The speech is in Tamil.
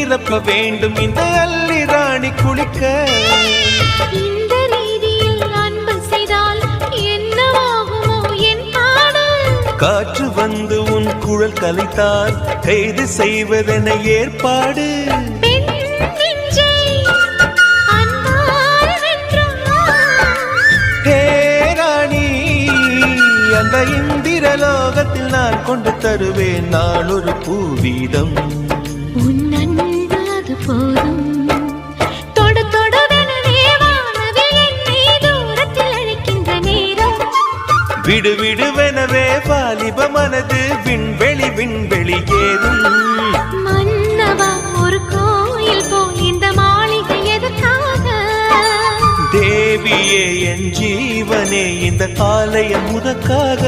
நிரப்ப வேண்டும் இந்த அல்லி ராணி குளிக்க. இந்த ரீதியில் அன்பு செய்தால் என்னவாகுமோ என் பாடு. காற்று வந்து உன் குழல் கலைத்தால் கைது செய்வதென ஏற்பாடு. பெண் நெஞ்சை அன்பால் வென்றார். ஹே ராணி, அந்த இந்திரலோகத்தில் நான் கொண்டு தருவேன் நான் ஒரு பூவீதம். உன் அன்பு அது போதும். தொடு தொடுவெனவே வானவில் என்னை தூரத்தில் அழைக்கின்ற நேரம். விடு விடுவெனவே வாலிப மனது விண்வெளி விண்வெளி ஏறும். மன்னவா, ஒரு கோயில் போல் இந்த மாளிகை எதற்காக? தேவியே என் ஜீவனே இந்த ஆலயம் உனக்காக.